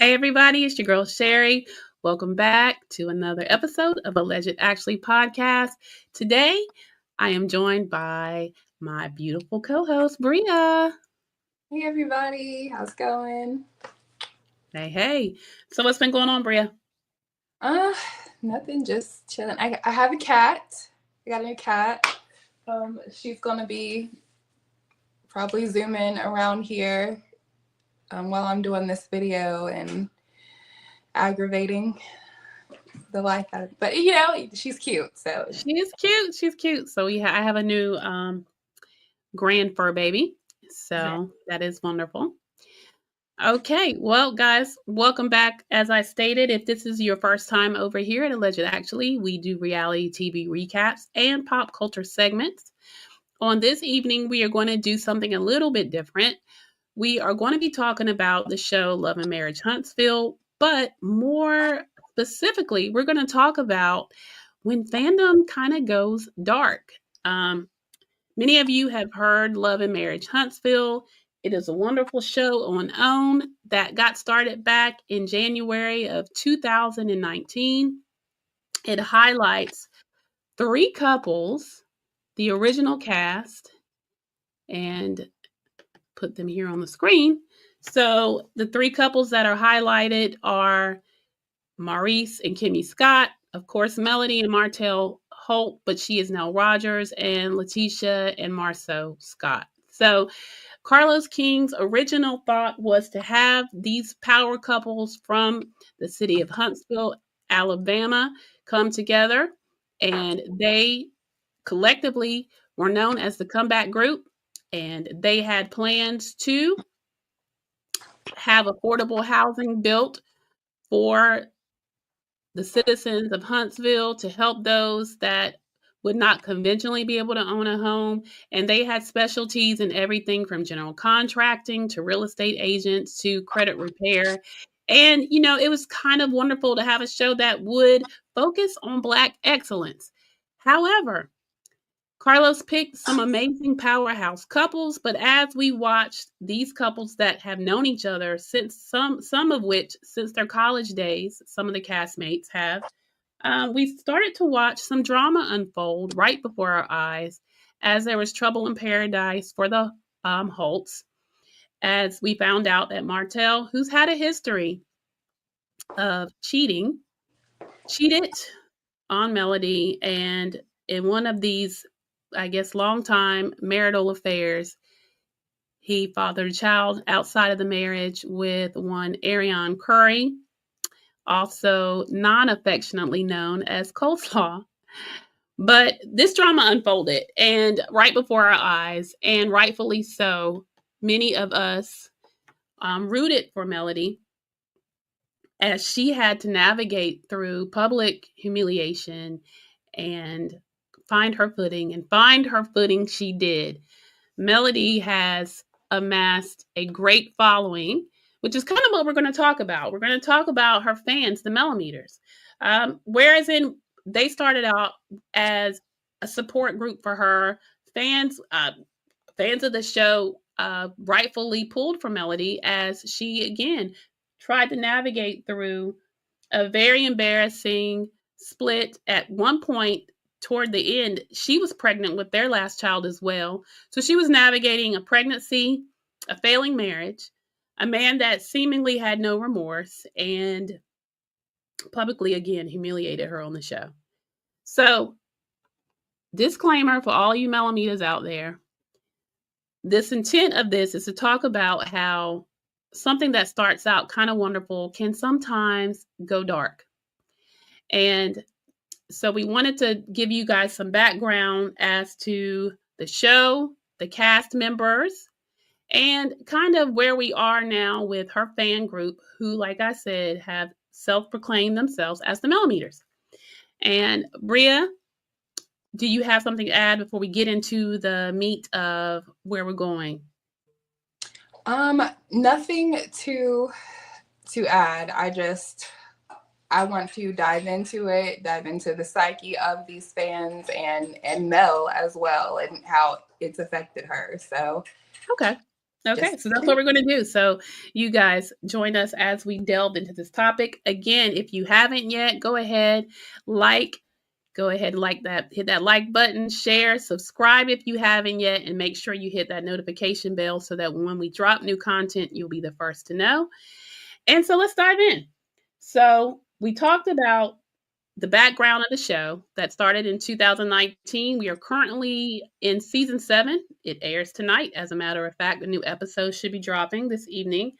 Hey everybody, it's your girl Sherry. Welcome back to another episode of Alleged Actually podcast. Today, I am joined by my beautiful co-host Bria. Hey everybody, how's it going? Hey. So what's been going on, Bria? Nothing, just chilling. I have a cat. I got a new cat. She's gonna be probably zooming around here while I'm doing this video and aggravating the life out of it. But she's cute. So She's cute. So I have a new grand fur baby. So that is wonderful. Okay, well, guys, welcome back. As I stated, if this is your first time over here at Alleged Actually, we do reality TV recaps and pop culture segments. On this evening, we are going to do something a little bit different. We are going to be talking about the show Love and Marriage Huntsville, but more specifically, we're going to talk about when fandom kind of goes dark. Many of you have heard Love and Marriage Huntsville. It is a wonderful show on OWN that got started back in January of 2019. It highlights 3 couples, the original cast, and put them here on the screen. So the 3 couples that are highlighted are Maurice and Kimmy Scott, of course, Melody and Martell Holt, but she is Nell Rogers, and Letitia and Marceau Scott. So Carlos King's original thought was to have these power couples from the city of Huntsville, Alabama, come together, and they collectively were known as the Comeback Group, and they had plans to have affordable housing built for the citizens of Huntsville to help those that would not conventionally be able to own a home. And they had specialties in everything from general contracting to real estate agents to credit repair. And, it was kind of wonderful to have a show that would focus on Black excellence. However, Carlos picked some amazing powerhouse couples, but as we watched these couples that have known each other since some of which since their college days, some of the castmates have, we started to watch some drama unfold right before our eyes as there was trouble in paradise for the Holtz, as we found out that Martell, who's had a history of cheated on Melody, and in one of these, I guess, long-time marital affairs, he fathered a child outside of the marriage with one Ariane Curry, also non-affectionately known as Coleslaw. But this drama unfolded, and right before our eyes, and rightfully so, many of us rooted for Melody as she had to navigate through public humiliation and find her footing, and find her footing she did. Melody has amassed a great following, which is kind of what we're going to talk about. We're going to talk about her fans, the Melometers. Whereas they started out as a support group for her, fans of the show rightfully pulled for Melody as she, again, tried to navigate through a very embarrassing split. At one point, toward the end, she was pregnant with their last child as well. So she was navigating a pregnancy, a failing marriage, a man that seemingly had no remorse, and publicly, again, humiliated her on the show. So, disclaimer for all you Melometers out there, this intent of this is to talk about how something that starts out kind of wonderful can sometimes go dark. And so we wanted to give you guys some background as to the show, the cast members, and kind of where we are now with her fan group, who, like I said, have self-proclaimed themselves as the Melometers. And Bria, do you have something to add before we get into the meat of where we're going? Nothing to add. I want to dive into the psyche of these fans and Mel as well, and how it's affected her. So Okay. Okay, so that's what we're going to do. So you guys join us as we delve into this topic. Again, if you haven't yet, go ahead and like that, hit that like button, share, subscribe if you haven't yet, and make sure you hit that notification bell so that when we drop new content, you'll be the first to know. And so let's dive in. So we talked about the background of the show that started in 2019. We are currently in season 7. It airs tonight. As a matter of fact, the new episode should be dropping this evening.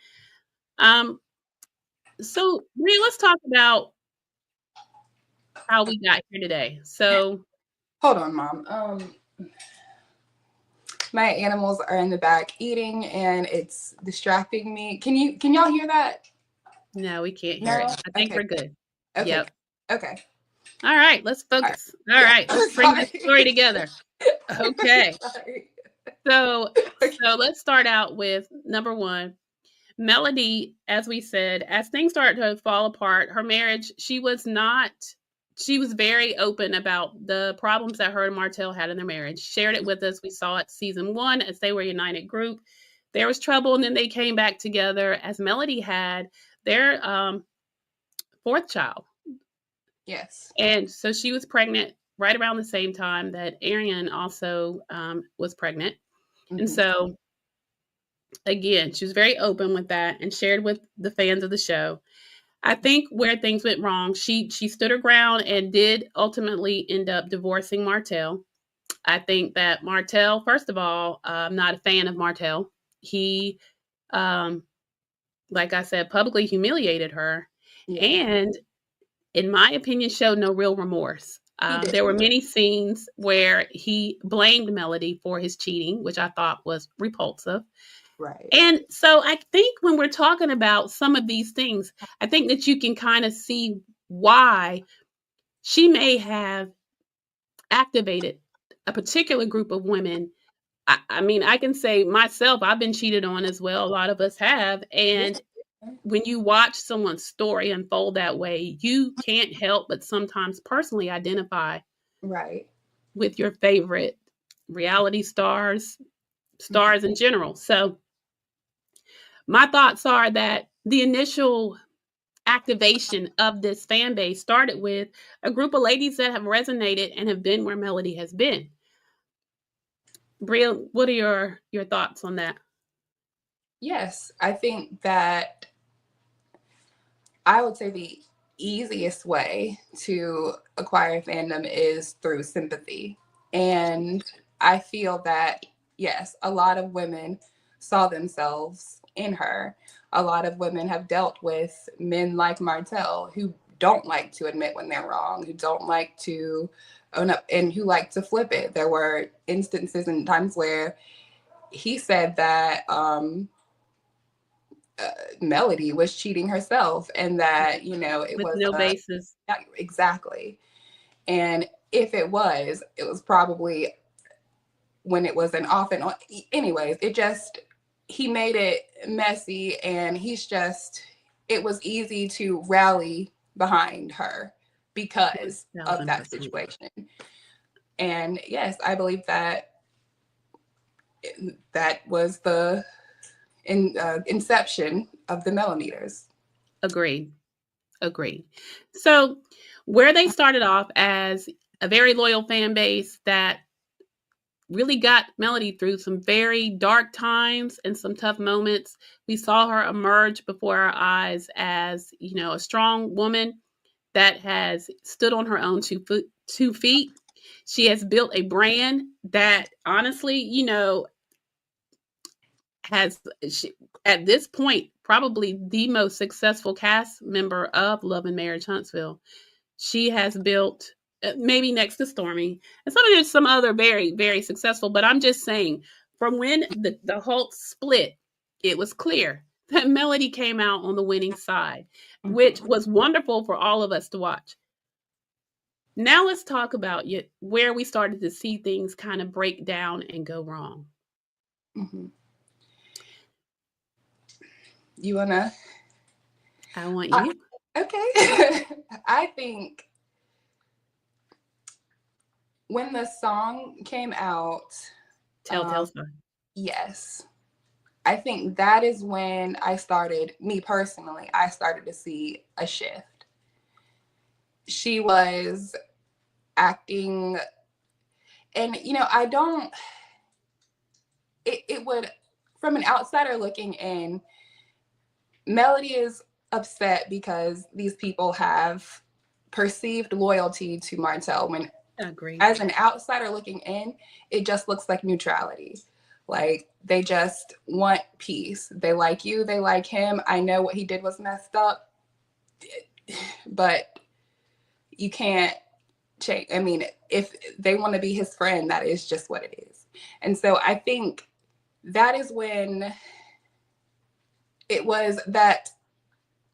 So Bria, let's talk about how we got here today. So hold on, Mom. My animals are in the back eating and it's distracting me. Can y'all hear that? No, we can't hear it. I think we're good. Okay. Yep. Okay. All right, let's focus. All right, let's bring this story together. Okay. So let's start out with number 1. Melody, as we said, as things started to fall apart, her marriage, she was very open about the problems that her and Martell had in their marriage. Shared it with us. We saw it season 1 as they were a united group. There was trouble, and then they came back together as Melody had their 4th child. Yes. And so she was pregnant right around the same time that Arian also was pregnant. Mm-hmm. And so, again, she was very open with that and shared with the fans of the show. I think where things went wrong, she stood her ground and did ultimately end up divorcing Martell. I think that Martell, first of all, I'm not a fan of Martell. He, like I said, publicly humiliated her. Yeah. And in my opinion, showed no real remorse. There were many scenes where he blamed Melody for his cheating, which I thought was repulsive. Right. And so I think when we're talking about some of these things, I think that you can kind of see why she may have activated a particular group of women. I mean, I can say myself, I've been cheated on as well. A lot of us have. And when you watch someone's story unfold that way, you can't help but sometimes personally identify with your favorite reality stars in general. So my thoughts are that the initial activation of this fan base started with a group of ladies that have resonated and have been where Melody has been. Bria, what are your thoughts on that? Yes, I think that I would say the easiest way to acquire fandom is through sympathy. And I feel that, yes, a lot of women saw themselves in her. A lot of women have dealt with men like Martell who don't like to admit when they're wrong, who don't like to own up, and who like to flip it. There were instances and times where he said that Melody was cheating herself and that, it with was no basis. Exactly. And if it was probably when it was an off and on. Anyways, he made it messy, and it was easy to rally behind her because of that situation. And yes, I believe that was the inception of the Melometers. Agreed. So where they started off as a very loyal fan base that really got Melody through some very dark times and some tough moments. We saw her emerge before our eyes as, a strong woman that has stood on her own 2 feet. She has built a brand that honestly, at this point, probably the most successful cast member of Love and Marriage Huntsville. She has built, maybe next to Stormi, and there's some other very, very successful, but I'm just saying, from when the Hulk split, it was clear that Melody came out on the winning side, which was wonderful for all of us to watch. Now let's talk about where we started to see things kind of break down and go wrong. Mm-hmm. You wanna? I want you. Okay. I think when the song came out, Telltale Sign. Yes, I think that is when me personally, I started to see a shift. She was acting, and it would, from an outsider looking in, Melody is upset because these people have perceived loyalty to Martell, when Agreed. as an outsider looking in, it just looks like neutrality. Like, they just want peace. They like you, they like him. I know what he did was messed up, but you can't change. I mean, if they want to be his friend, that is just what it is. And so I think that is when it was that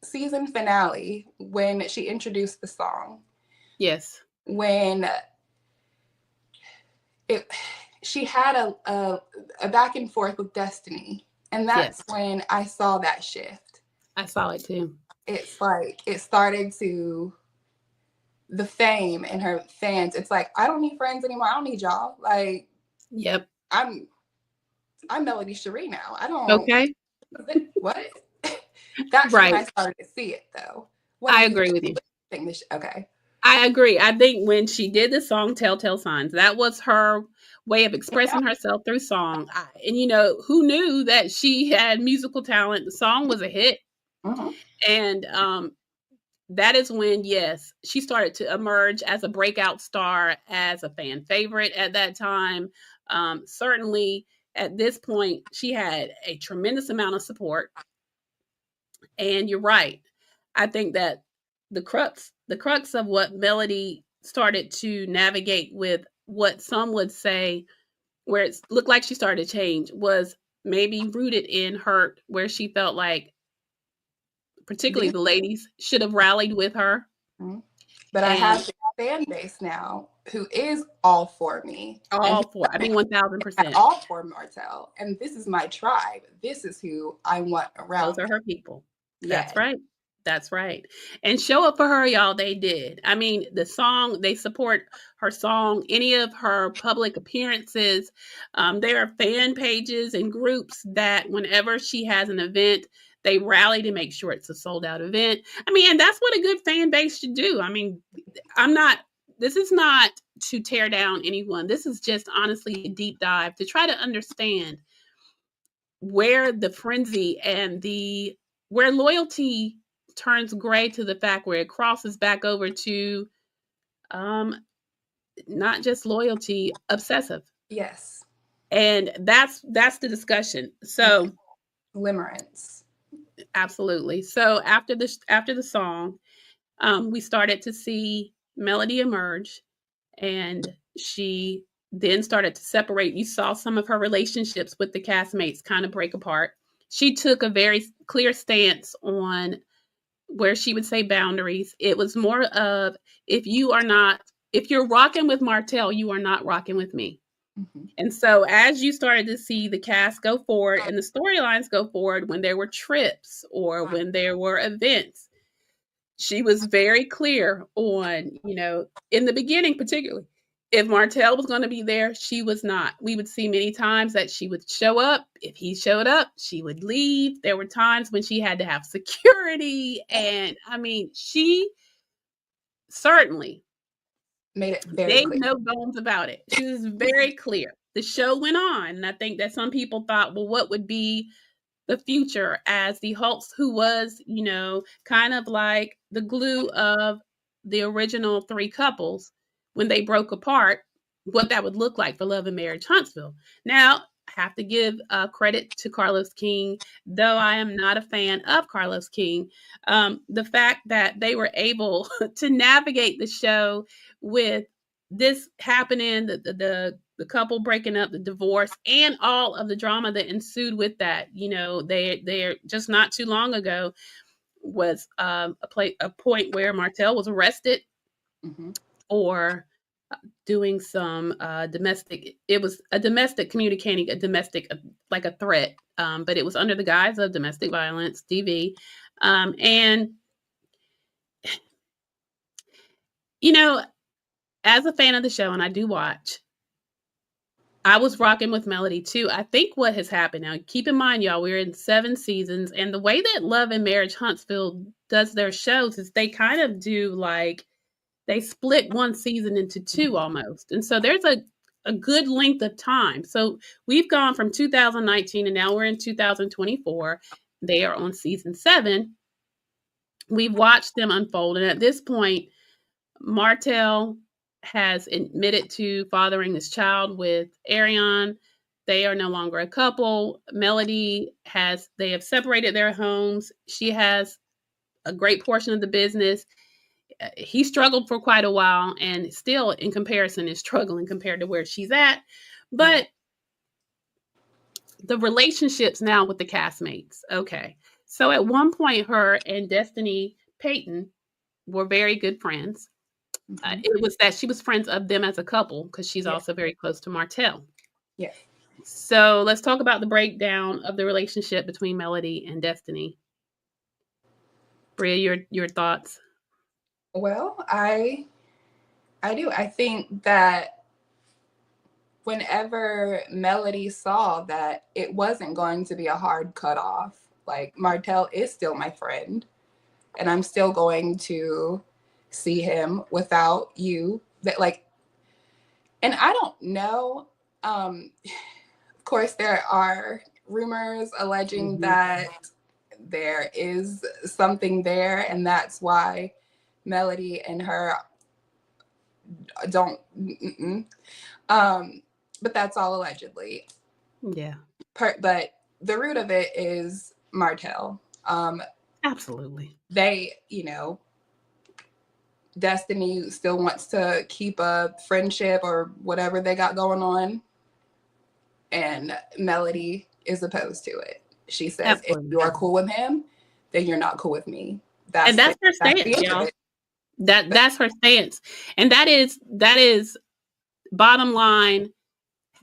season finale, when she introduced the song. Yes. When she had a back and forth with Destiny. And that's when I saw that shift. I saw it too. It's like, it started to, the fame and her fans, it's like, I don't need friends anymore. I don't need y'all. Like, yep. I'm Melody Shari now. I don't. Okay. What? That's right. when I started to see it, though. I agree with you. Okay. I agree. I think when she did the song Telltale Signs, that was her way of expressing herself through song. And, who knew that she had musical talent? The song was a hit. Mm-hmm. And that is when, yes, she started to emerge as a breakout star, as a fan favorite at that time. Certainly at this point, she had a tremendous amount of support. And you're right. I think that the crux of what Melody started to navigate with, what some would say, where it looked like she started to change, was maybe rooted in hurt, where she felt like, particularly the ladies, should have rallied with her. Mm-hmm. But I have a fan base now who is all for me. All for, 1000%. All for Martell. And this is my tribe. This is who I want around. Those are her people. Yes. That's right. That's right. And show up for her, y'all. They did. I mean, the song, they support her song, any of her public appearances. There are fan pages and groups that whenever she has an event, they rally to make sure it's a sold out event. I mean, and that's what a good fan base should do. I mean, this is not to tear down anyone. This is just honestly a deep dive to try to understand where the frenzy and where loyalty turns gray to the fact where it crosses back over to not just loyalty, obsessive. Yes. And that's the discussion. So limerence. Absolutely. So after the song, we started to see Melody emerge, and she then started to separate. You saw some of her relationships with the castmates kind of break apart. She took a very clear stance on where she would say boundaries. It was more of, if you're rocking with Martell, you are not rocking with me. Mm-hmm. And so as you started to see the cast go forward and the storylines go forward, when there were trips or when there were events, she was very clear on, in the beginning, particularly, if Martell was going to be there, she was not. We would see many times that she would show up. If he showed up, she would leave. There were times when she had to have security. And I mean, she certainly made it very clear. No bones about it. She was very clear. The show went on. And I think that some people thought, well, what would be the future as the Hulks, who was, kind of like the glue of the original three couples when they broke apart, what that would look like for Love and Marriage Huntsville. Now, I have to give credit to Carlos King, though I am not a fan of Carlos King. The fact that they were able to navigate the show with this happening, the couple breaking up, the divorce, and all of the drama that ensued with that. They're just not too long ago was a point where Martell was arrested for doing some domestic. It was a domestic, communicating a domestic, like a threat, but it was under the guise of domestic violence, DV, and as a fan of the show, and I do watch, I was rocking with Melody too. I think what has happened now, keep in mind, y'all, we're in 7 seasons, and the way that Love and Marriage Huntsville does their shows is they kind of do like, they split one season into 2 almost. And so there's a good length of time. So we've gone from 2019 and now we're in 2024. They are on season 7. We've watched them unfold. And at this point, Martell has admitted to fathering this child with Arion. They are no longer a couple. They have separated their homes. She has a great portion of the business. He struggled for quite a while and still in comparison is struggling compared to where she's at. But the relationships now with the castmates. Okay. So at one point, her and Destiny Payton were very good friends. It was that she was friends of them as a couple because she's also very close to Martell. Yeah. So let's talk about the breakdown of the relationship between Melody and Destiny. Bria, your thoughts? Well, I do. I think that whenever Melody saw that it wasn't going to be a hard cutoff, like Martell is still my friend, and I'm still going to see him without you. That like, and I don't know. Of course, there are rumors alleging that there is something there, and that's why Melody and her don't. But that's all allegedly. Yeah. But the root of it is Martell. Absolutely. They, Destiny still wants to keep a friendship or whatever they got going on, and Melody is opposed to it. She says, Absolutely. If you are cool with him, then you're not cool with me. That's her stance, y'all. That's her stance. And that is bottom line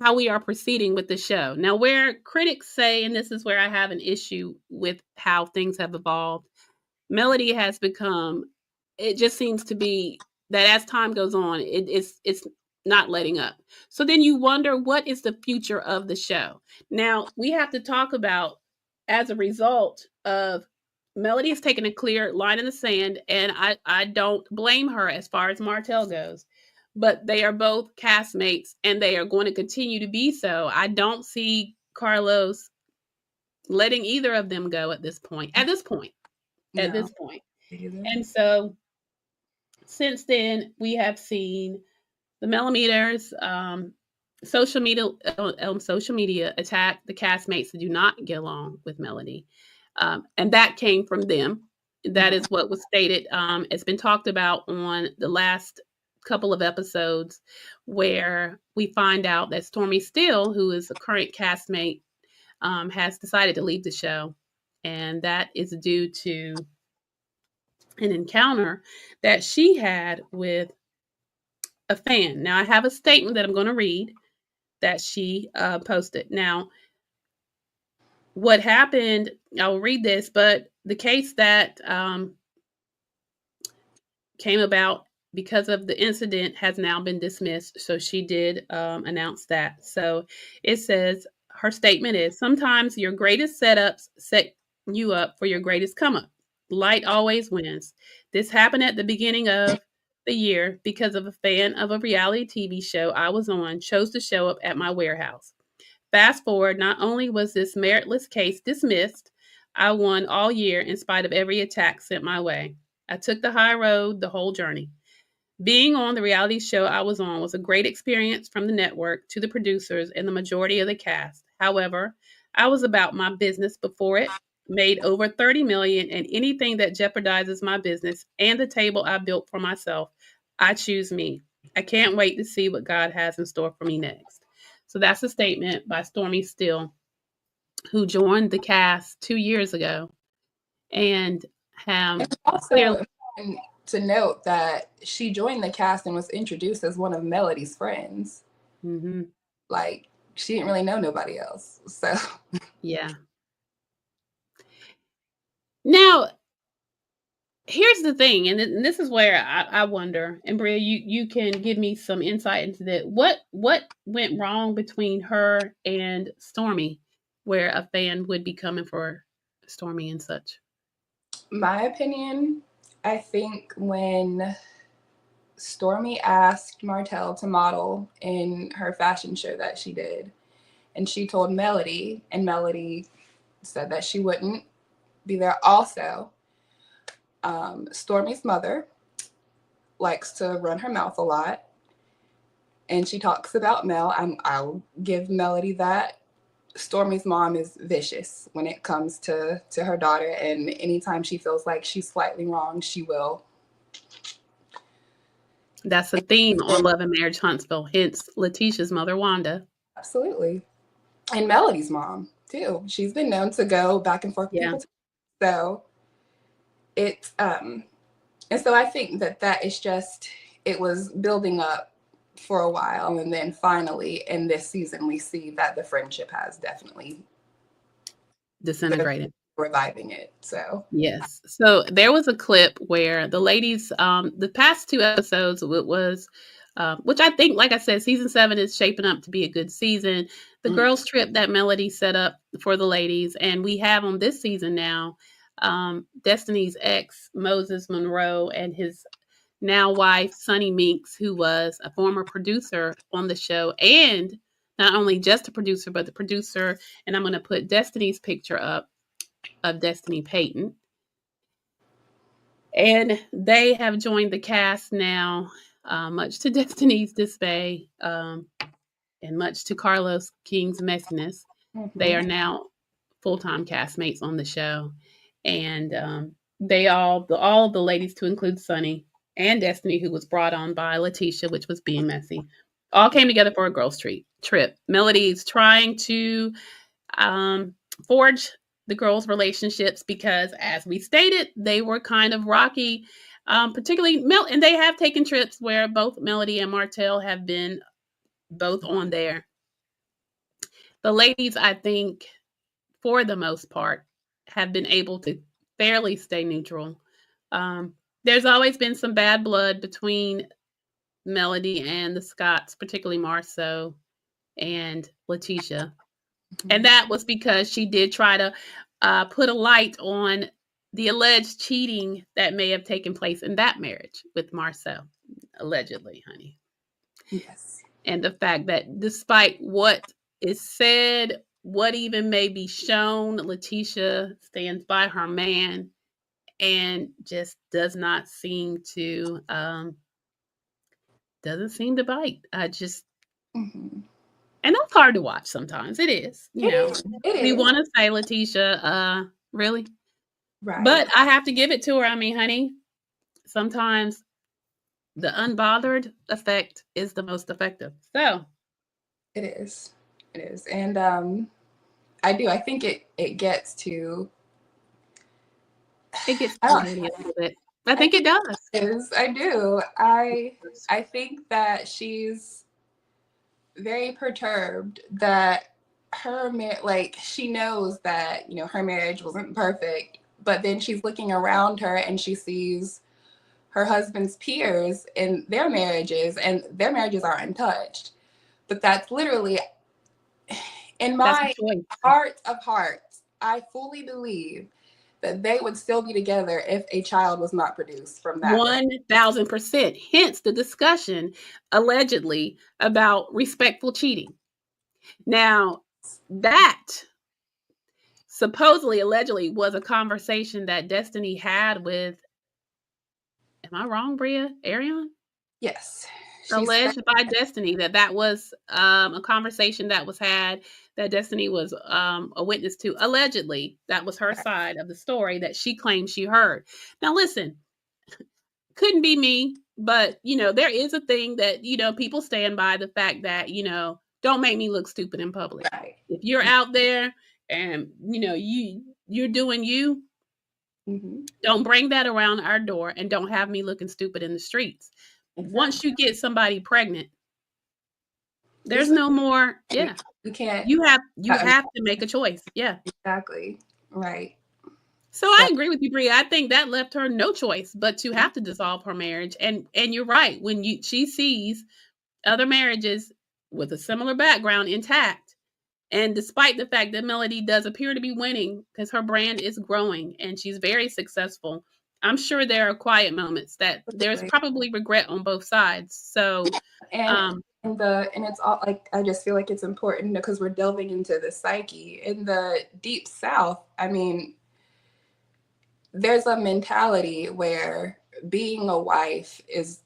how we are proceeding with the show. Now, where critics say, and this is where I have an issue with how things have evolved, Melody has become, it just seems to be that as time goes on, it's not letting up. So then you wonder, what is the future of the show? Now, we have to talk about, as a result of Melody has taken a clear line in the sand, and I don't blame her as far as Martell goes. But they are both castmates, and they are going to continue to be so. I don't see Carlos letting either of them go at this point. And so since then, we have seen the Melometers, social media attack the castmates that do not get along with Melody. And that came from them. That is what was stated. It's been talked about on the last couple of episodes where we find out that Stormi Steele, who is a current castmate, has decided to leave the show. And that is due to an encounter that she had with a fan. Now, I have a statement that I'm going to read that she posted. Now, what happened, I'll read this, but the case that came about because of the incident has now been dismissed. So she did announce that. So it says, her statement is, sometimes your greatest setups set you up for your greatest come up. Light always wins. This happened at the beginning of the year because of a fan of a reality TV show I was on chose to show up at my warehouse. Fast forward, not only was this meritless case dismissed, I won all year in spite of every attack sent my way. I took the high road the whole journey. Being on the reality show I was on was a great experience, from the network to the producers and the majority of the cast. However, I was about my business before it, made over $30 million, and anything that jeopardizes my business and the table I built for myself, I choose me. I can't wait to see what God has in store for me next. So that's a statement by Stormi Steele, who joined the cast 2 years ago, and also to note that she joined the cast and was introduced as one of Melody's friends. Mm-hmm. Like, she didn't really know nobody else. So yeah. Now, here's the thing, and this is where I wonder, and Bria, you can give me some insight into that. What went wrong between her and Stormi, where a fan would be coming for Stormi and such? My opinion, I think when Stormi asked Martell to model in her fashion show that she did, and she told Melody, and Melody said that she wouldn't be there also. Stormi's mother likes to run her mouth a lot, and she talks about Mel. I'll give Melody that. Stormi's mom is vicious when it comes to her daughter, and anytime she feels like she's slightly wrong, she will. That's a theme on Love and Marriage Huntsville, hence Letitia's mother, Wanda. Absolutely. And Melody's mom, too. She's been known to go back and forth with people. So it's, and so I think that is just, it was building up for a while. And then finally, in this season, we see that the friendship has definitely disintegrated. Reviving it. So yes. So there was a clip where the ladies, the past 2 episodes, it was, which I think, like I said, season 7 is shaping up to be a good season. The girls trip that Melody set up for the ladies, and we have on this season now, Destiny's ex Moses Monroe and his now wife Sunny Meeks, who was a former producer on the show, and not only just a producer, but the producer. And I'm going to put Destiny's picture up of Destiny Payton. And they have joined the cast now, much to Destiny's dismay, and much to Carlos King's messiness. They are now full-time castmates on the show. And they all of the ladies, to include Sunny and Destiny, who was brought on by Letitia, which was being messy, all came together for a girls' trip. Melody's trying to forge the girls' relationships because, as we stated, they were kind of rocky, particularly and they have taken trips where both Melody and Martell have been both on there. The ladies, I think, for the most part, have been able to fairly stay neutral. There's always been some bad blood between Melody and the Scotts, particularly Marceau and Letitia. And that was because she did try to put a light on the alleged cheating that may have taken place in that marriage with Marceau, allegedly, honey. Yes. And the fact that despite what is said, what even may be shown, Letitia stands by her man and just does not seem to doesn't seem to bite. I just and that's hard to watch sometimes. It is. You know, we want to say, Letitia, really? Right. But I have to give it to her. I mean, honey, sometimes the unbothered effect is the most effective. So it is. It is. And I do. I think it gets to. It gets to me a little bit. I think it does. It is. I do. I think that she's very perturbed that her like she knows that, you know, her marriage wasn't perfect, but then she's looking around her and she sees her husband's peers in their marriages, and their marriages are untouched. But that's literally, in my heart of hearts, I fully believe that they would still be together if a child was not produced from that. 1,000%. Hence the discussion, allegedly, about respectful cheating. Now, that supposedly, allegedly, was a conversation that Destiny had with, am I wrong, Bria? Arion? Yes. Alleged by Destiny that was a conversation that was had, that Destiny was a witness to. Allegedly, that was her side of the story that she claimed she heard. Now, listen, couldn't be me, but, you know, there is a thing that, you know, people stand by the fact that, you know, don't make me look stupid in public. Right. If you're out there and, you know, you're doing you, don't bring that around our door, and don't have me looking stupid in the streets. Exactly. Once you get somebody pregnant, there's no more. Yeah, you can't. You have to make a choice. Yeah, exactly. Right. So I agree with you, Bria. I think that left her no choice but to have to dissolve her marriage. And you're right. When she sees other marriages with a similar background intact, and despite the fact that Melody does appear to be winning because her brand is growing and she's very successful, I'm sure there are quiet moments that there's probably regret on both sides. So, and it's all like, I just feel like it's important because we're delving into the psyche in the deep South. I mean, there's a mentality where being a wife is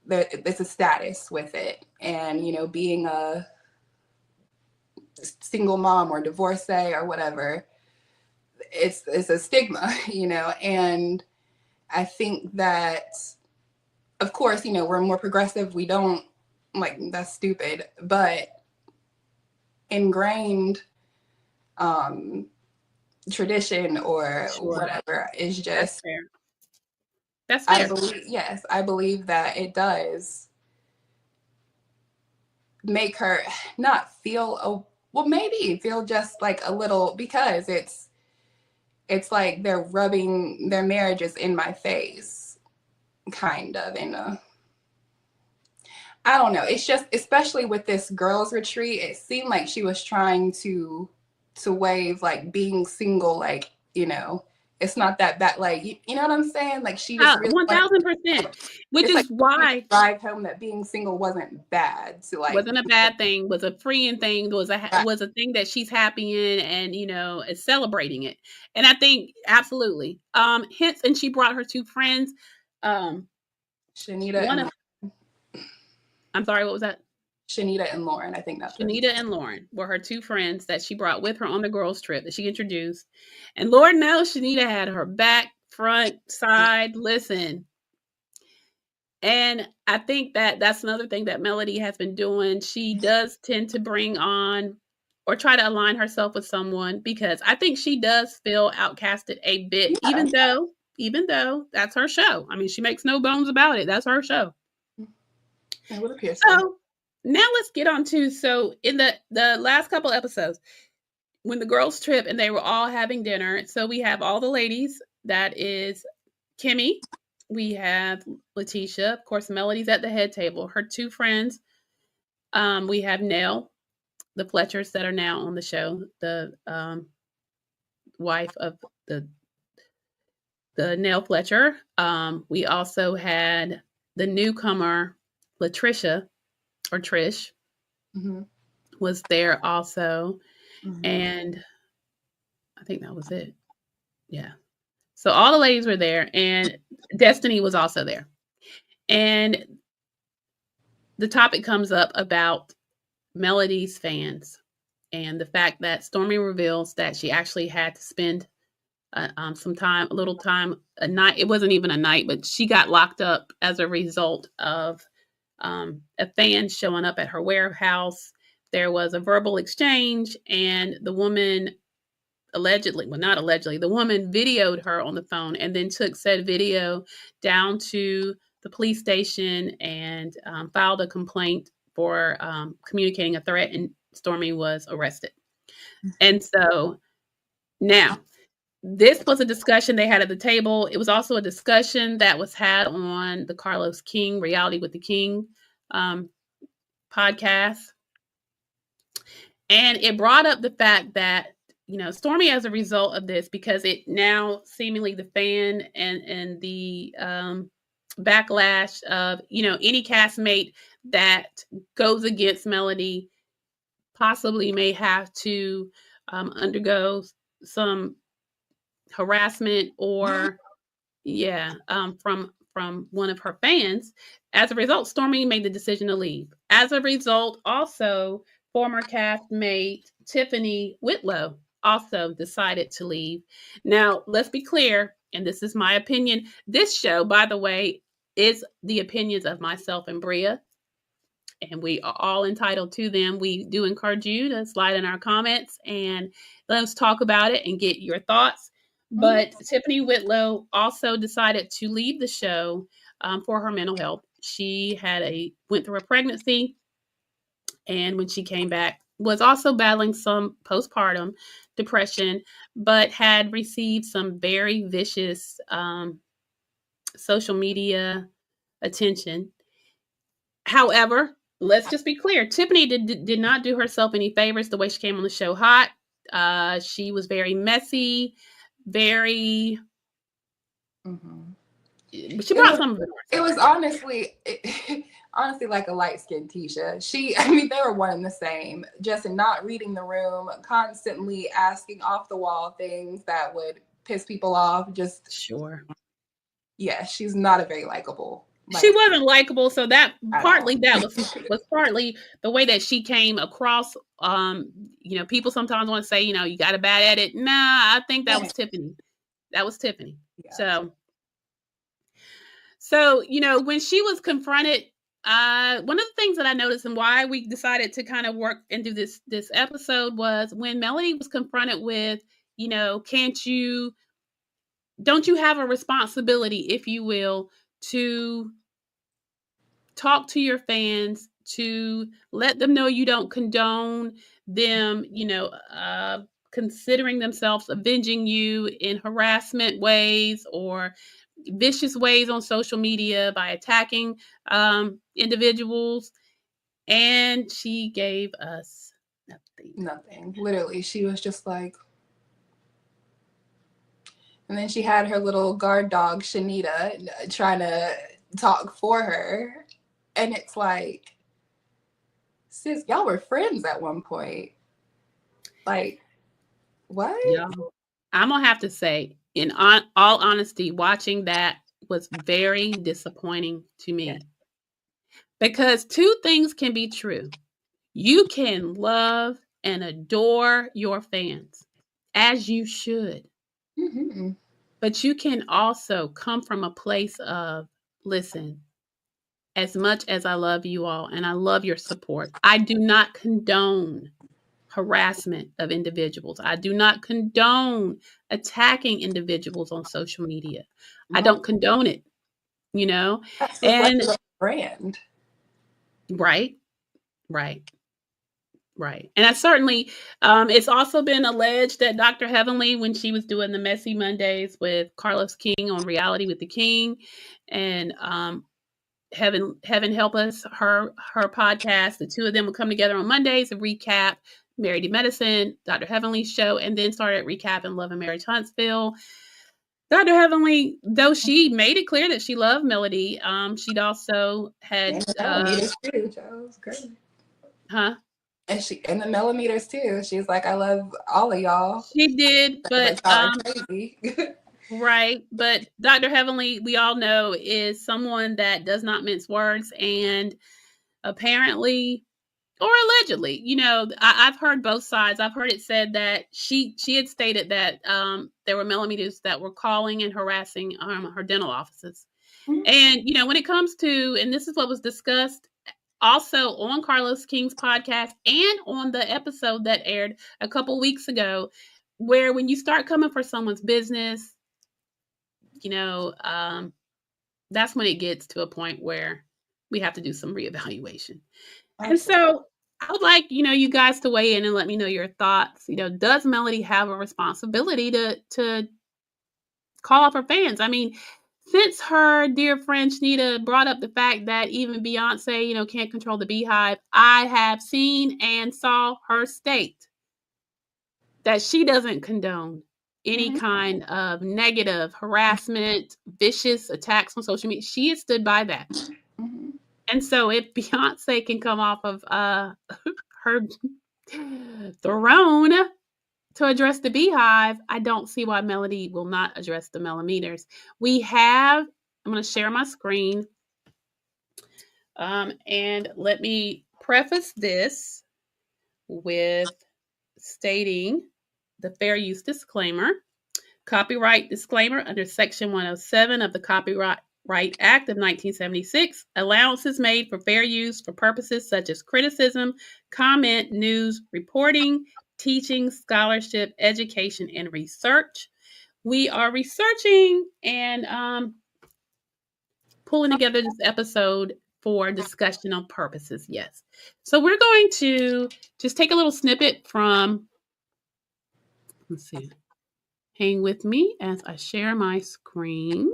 there's a status with it, and being a single mom or divorcee or whatever, it's a stigma, and I think that, of course, we're more progressive. We don't that's stupid, but ingrained tradition or whatever is just, that's fair. That's fair. I believe that it does make her not feel maybe feel just like a little, because it's like they're rubbing their marriages in my face, kind of, I don't know. It's just, especially with this girls' retreat, it seemed like she was trying to wave like being single, like, it's not that bad. Like, you know what I'm saying? Like, she just really 1000%, which is why drive home that being single wasn't bad. So wasn't a bad thing, was a freeing thing, was a thing that she's happy in, and is celebrating it. And I think absolutely. Hence, and she brought her two friends. Shanita I'm sorry, what was that? Shanita and Lauren. I think that's Shanita and Lauren were her two friends that she brought with her on the girls' trip that she introduced. And Lord knows Shanita had her back, front, side. Listen. And I think that that's another thing that Melody has been doing. She does tend to bring on or try to align herself with someone, because I think she does feel outcasted a bit, even though that's her show. I mean, she makes no bones about it. That's her show. It would appear so. Now let's get on to, so in the last couple episodes, when the girls trip and they were all having dinner, so we have all the ladies. That is Kimmy. We have Letitia. Of course, Melody's at the head table. Her two friends. We have Nell, the Fletchers that are now on the show, the wife of the Nell Fletcher. We also had the newcomer, Latricia, or Trish, was there also. And I think that was it. Yeah. So all the ladies were there, and Destiny was also there. And the topic comes up about Melody's fans and the fact that Stormi reveals that she actually had to spend some time, a little time, a night. It wasn't even a night, but she got locked up as a result of a fan showing up at her warehouse. There was a verbal exchange, and the woman the woman videoed her on the phone and then took said video down to the police station and filed a complaint for communicating a threat, and Stormi was arrested. And so now, this was a discussion they had at the table. It was also a discussion that was had on the Carlos King Reality with the King podcast. And it brought up the fact that, Stormi, as a result of this, because it now seemingly the fan and the backlash of, any castmate that goes against Melody possibly may have to undergo some harassment or from one of her fans. As a result, Stormi made the decision to leave. As a result, also, former castmate Tiffany Whitlow also decided to leave. Now, let's be clear, and this is my opinion. This show, by the way, is the opinions of myself and Bria, and we are all entitled to them. We do encourage you to slide in our comments and let us talk about it and get your thoughts. But Tiffany Whitlow also decided to leave the show for her mental health. She went through a pregnancy, and when she came back, was also battling some postpartum depression, but had received some very vicious social media attention. However, let's just be clear. Tiffany did not do herself any favors the way she came on the show hot. She was very messy, very... She brought some of it. It was honestly like a light-skinned Tisha. I mean, they were one and the same. Just in not reading the room, constantly asking off-the-wall things that would piss people off. Just sure. Yeah, she's not a very likable. She wasn't likable, so that was partly the way that she came across. People sometimes want to say, you got a bad edit. Nah, I think that was Tiffany. That was Tiffany. Yeah. So, when she was confronted, one of the things that I noticed and why we decided to kind of work and do this episode was when Melody was confronted with, don't you have a responsibility, if you will, to talk to your fans, to let them know you don't condone them, considering themselves avenging you in harassment ways or vicious ways on social media by attacking individuals. And she gave us nothing. Literally, she was just like... And then she had her little guard dog, Shanita, trying to talk for her. And it's like, sis, y'all were friends at one point. Like, what? Yeah. I'm going to have to say, in all honesty, watching that was very disappointing to me. Yeah. Because two things can be true. You can love and adore your fans, as you should. Mm-hmm. But you can also come from a place of, listen, as much as I love you all and I love your support, I do not condone harassment of individuals. I do not condone attacking individuals on social media. I don't condone it, That's and like brand. Right. And I certainly, it's also been alleged that Dr. Heavenly, when she was doing the Messy Mondays with Carlos King on Reality with the King, and Heaven Help Us, her podcast, the two of them would come together on Mondays and recap Married to Medicine, Dr. Heavenly's show, and then started recapping Love and Marriage Huntsville. Dr. Heavenly, though she made it clear that she loved Melody, she'd also had... Melometers too, Joe. Was great. Huh? And the Melometers too. She's like, I love all of y'all. She did, but crazy. Right. But Dr. Heavenly, we all know, is someone that does not mince words, and apparently, or allegedly, I've heard both sides. I've heard it said that she had stated that there were Melometers that were calling and harassing her dental offices. Mm-hmm. And, when it comes to, and this is what was discussed also on Carlos King's podcast and on the episode that aired a couple weeks ago, where when you start coming for someone's business, that's when it gets to a point where we have to do some reevaluation. Okay. And so I would like, you guys to weigh in and let me know your thoughts. Does Melody have a responsibility to call up her fans? I mean, since her dear friend Shanita brought up the fact that even Beyonce, can't control the beehive, I have seen and saw her state that she doesn't condone any kind of negative harassment, vicious attacks on social media. She has stood by that. Mm-hmm. And so if Beyonce can come off of her throne to address the beehive, I don't see why Melody will not address the Melometers. I'm going to share my screen. And let me preface this with stating the fair use disclaimer. Copyright disclaimer under Section 107 of the Copyright Act of 1976. Allowances made for fair use for purposes such as criticism, comment, news, reporting, teaching, scholarship, education, and research. We are researching and pulling together this episode for discussional purposes. Yes. So we're going to just take a little snippet from, let's see, hang with me as I share my screen.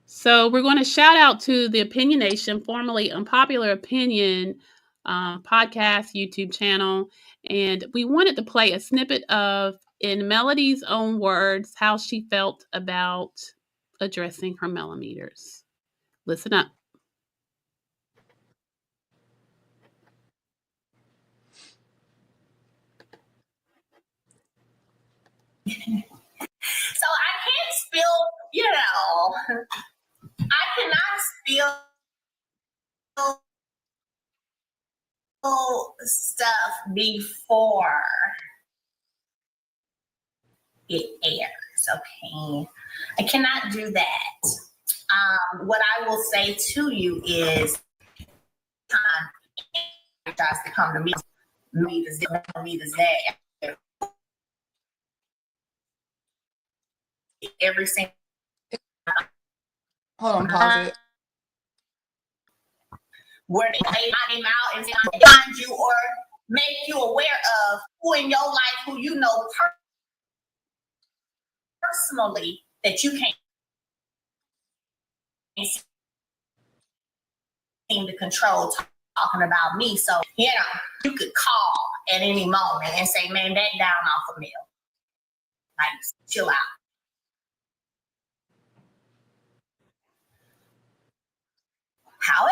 So we're going to shout out to the Opinionation, formerly Unpopular Opinion podcast, YouTube channel. And we wanted to play a snippet of, in Melody's own words, how she felt about addressing her Melometers. Listen up. So I can't spill, I cannot spill stuff before it airs, okay? I cannot do that. What I will say to you is, time tries to come to me, is that every single. Hold on, pause it. Where they came out and find you or make you aware of who in your life, who you know personally, that you can't seem to control talking about me. So, you could call at any moment and say, man, back down off of me. Like, chill out. However,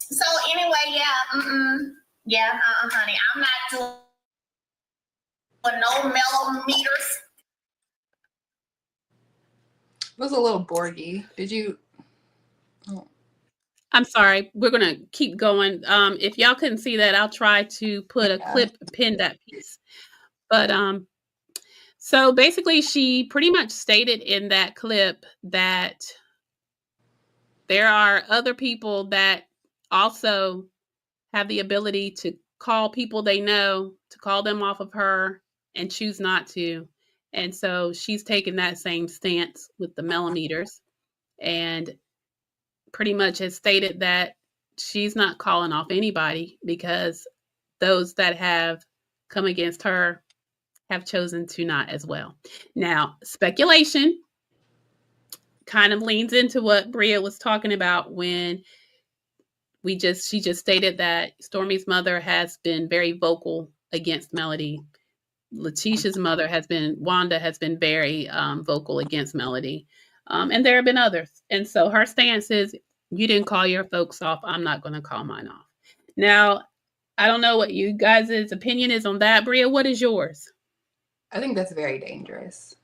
so anyway, honey, I'm not doing no Melometers. It was a little Borgy. Did you? Oh. I'm sorry. We're going to keep going. If y'all couldn't see that, I'll try to put a clip, pin that piece. But so basically, she pretty much stated in that clip that there are other people that also have the ability to call people they know, to call them off of her and choose not to. And so she's taken that same stance with the Melometers and pretty much has stated that she's not calling off anybody because those that have come against her have chosen to not as well. Now, speculation kind of leans into what Bria was talking about when she just stated that Stormi's mother has been very vocal against Melody. Letitia's mother Wanda has been very vocal against Melody. And there have been others. And so her stance is, you didn't call your folks off, I'm not going to call mine off. Now, I don't know what you guys' opinion is on that. Bria, what is yours? I think that's very dangerous.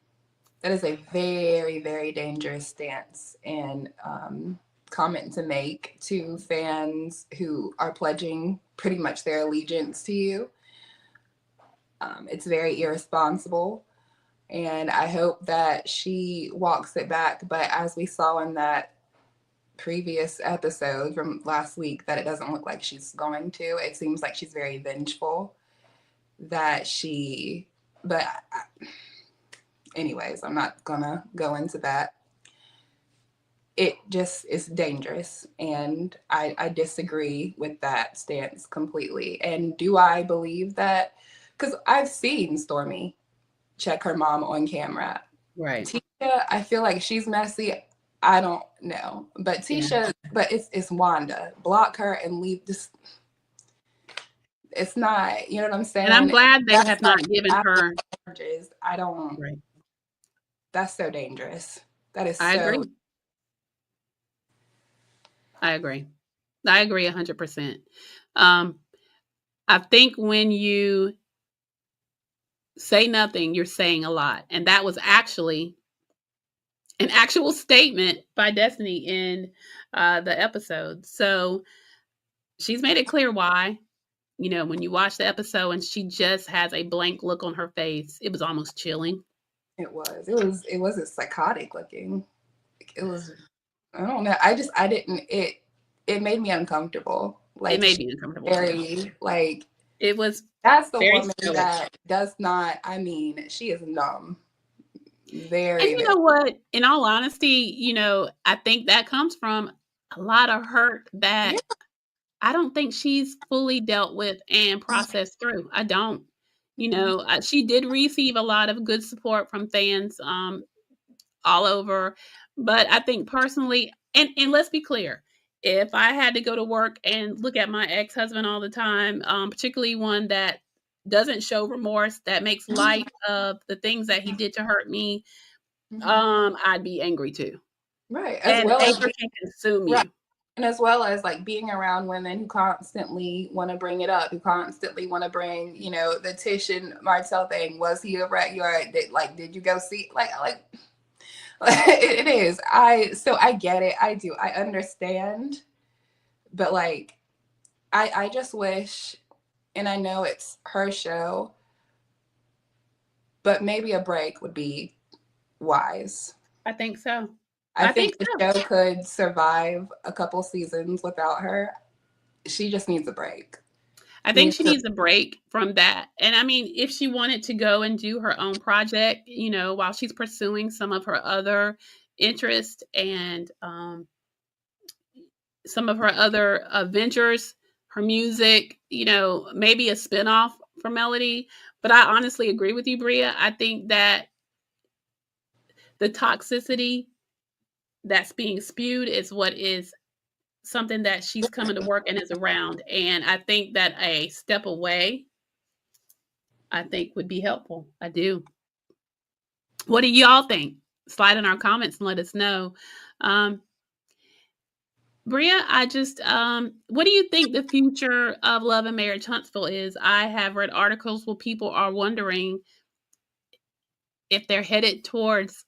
That is a very, very dangerous stance and comment to make to fans who are pledging pretty much their allegiance to you. It's very irresponsible, and I hope that she walks it back. But as we saw in that previous episode from last week, that it doesn't look like she's going to. It seems like she's very vengeful. Anyways, I'm not gonna go into that. It just is dangerous, and I disagree with that stance completely. And do I believe that? Because I've seen Stormi check her mom on camera. Right. Tisha, I feel like she's messy. I don't know, but Tisha, but it's Wanda. Block her and leave. Just, it's not. You know what I'm saying? And I'm glad they have not given her charges. I don't. Right. That's so dangerous. That is. I agree. I agree 100%. I think when you say nothing, you're saying a lot. And that was actually an actual statement by Destiny in the episode. So she's made it clear why. When you watch the episode and she just has a blank look on her face, it was almost chilling. It wasn't psychotic looking. It was, I don't know. It made me uncomfortable. Like, it made me uncomfortable. Very, like, It was That's the very woman stoic. that does not, I mean, she is numb. Very, And you very. know what? In all honesty, I think that comes from a lot of hurt that I don't think she's fully dealt with and processed through. I don't. She did receive a lot of good support from fans all over, but I think personally, and let's be clear, if I had to go to work and look at my ex-husband all the time, particularly one that doesn't show remorse, that makes light of the things that he did to hurt me, I'd be angry too. Right. And anger can consume you. And as well as like being around women who constantly want to bring it up, who constantly want to bring, the Tish and Martell thing. Was he a rat? Did you go see? It is. I get it. I do. I understand. But like, I just wish, and I know it's her show, but maybe a break would be wise. I think so. I think the show could survive a couple seasons without her. She just needs a break. I think she needs a break from that. And I mean, if she wanted to go and do her own project, while she's pursuing some of her other interests and some of her other ventures, her music, maybe a spinoff for Melody. But I honestly agree with you, Bria. I think that the toxicity that's being spewed is what is something that she's coming to work and is around. And I think that a step away, I think, would be helpful. I do. What do y'all think? Slide in our comments and let us know. Bria, what do you think the future of Love and Marriage Huntsville is? I have read articles where people are wondering if they're headed towards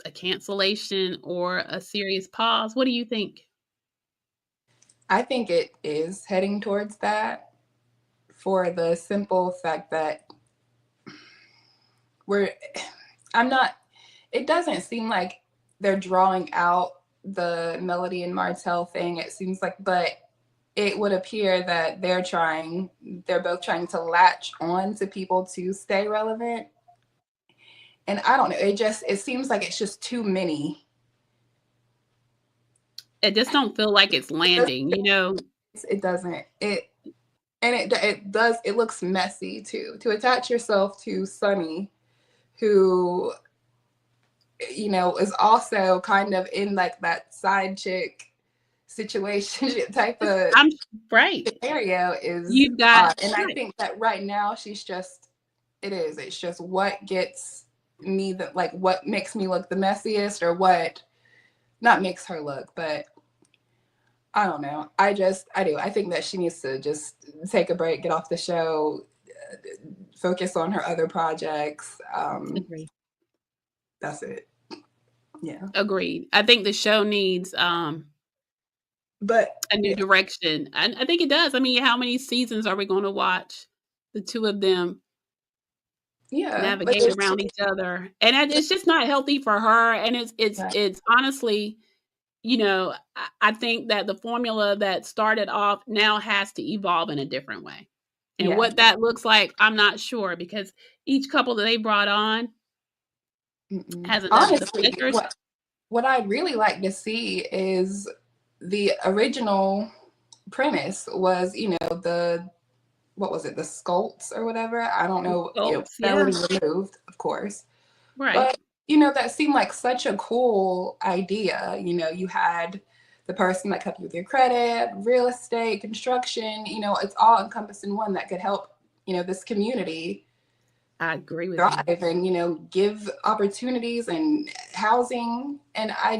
a cancellation or a serious pause. What do you think? I think it is heading towards that, for the simple fact that it doesn't seem like they're drawing out the Melody and Martell thing. It seems like, but it would appear that they're both trying to latch on to people to stay relevant. And I don't know, it seems like it's just too many. It just don't feel like it's landing, It doesn't. It looks messy too. To attach yourself to Sonny, who, is also kind of in like that side chick situation type of scenario is odd. And I think that right now it's just what gets me what makes me look the messiest, or what not makes her look, but I don't know. I do. I think that she needs to just take a break, get off the show, focus on her other projects. Agreed. That's it. Yeah. Agreed. I think the show needs but a new direction. I think it does. I mean, how many seasons are we going to watch the two of them navigate around each other? And it's just not healthy for her. And it's honestly, I think that the formula that started off now has to evolve in a different way. And what that looks like, I'm not sure, because each couple that they brought on has honestly, what I'd really like to see is the original premise was, what was it, the Sculpts or whatever? I don't know. Melody removed, of course. Right. But, that seemed like such a cool idea. You had the person that helped you with your credit, real estate, construction, it's all encompassed in one that could help, this community. I agree with thrive you. And, give opportunities and housing. And I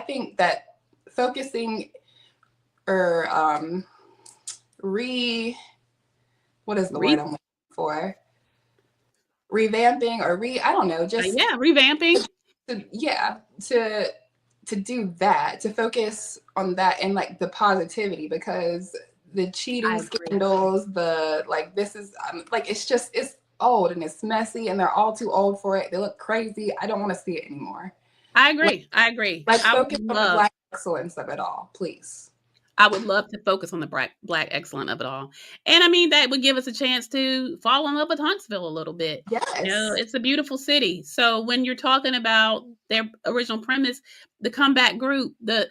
think that focusing or what is the word I'm looking for? Revamping or I don't know, just revamping. To do that, to focus on that and like the positivity, because the cheating scandals, this is it's old and it's messy and they're all too old for it. They look crazy. I don't want to see it anymore. I agree. Like focus on the Black excellence of it all, please. I would love to focus on the black excellence of it all. And I mean, that would give us a chance to fall in love with Huntsville a little bit. Yes. You know, it's a beautiful city. So when you're talking about their original premise, the comeback group, the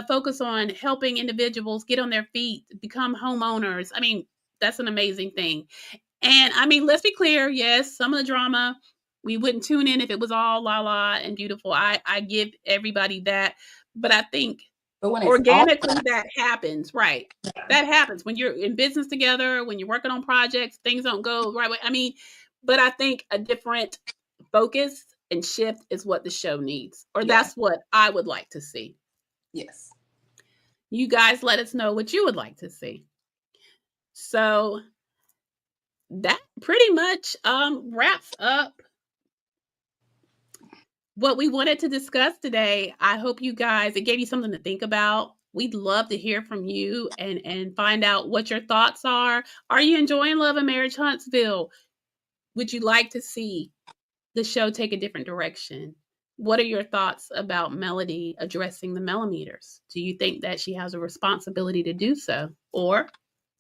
focus on helping individuals get on their feet, become homeowners. I mean, that's an amazing thing. And I mean, let's be clear. Yes, some of the drama, we wouldn't tune in if it was all la la and beautiful. I give everybody that. But I think organically that happens, right? Yeah. That happens when you're in business together, when you're working on projects, things don't go right way. I mean, but I think a different focus and shift is what the show needs, or that's what I would like to see. Yes. You guys let us know what you would like to see. So that pretty much wraps up what we wanted to discuss today. I hope you guys, it gave you something to think about. We'd love to hear from you and find out what your thoughts are. Are you enjoying Love and Marriage Huntsville? Would you like to see the show take a different direction? What are your thoughts about Melody addressing the Melometers? Do you think that she has a responsibility to do so? Or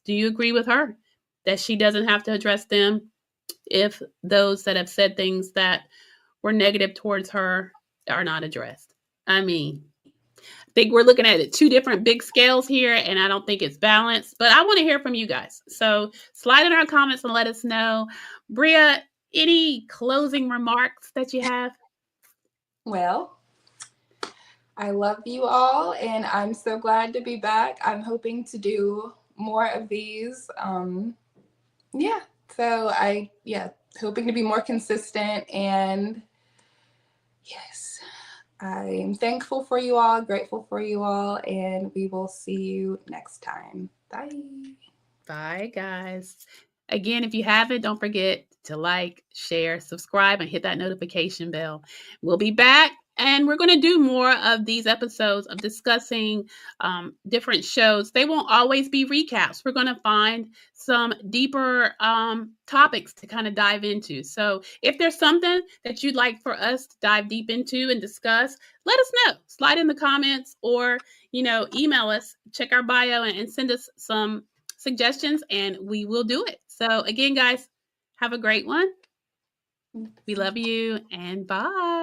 do you agree with her that she doesn't have to address them if those that have said things that were negative towards her are not addressed? I mean, I think we're looking at it 2 different big scales here, and I don't think it's balanced, but I want to hear from you guys. So slide in our comments and let us know. Bria, any closing remarks that you have? Well, I love you all, and I'm so glad to be back. I'm hoping to do more of these. So hoping to be more consistent, and yes, I'm thankful for you all, grateful for you all, and we will see you next time. Bye. Bye, guys. Again, if you haven't, don't forget to like, share, subscribe, and hit that notification bell. We'll be back, and we're going to do more of these episodes of discussing different shows. They won't always be recaps. We're going to find some deeper topics to kind of dive into. So if there's something that you'd like for us to dive deep into and discuss, let us know. Slide in the comments, or email us, check our bio, and send us some suggestions, and we will do it. So again, guys, have a great one. We love you, and bye.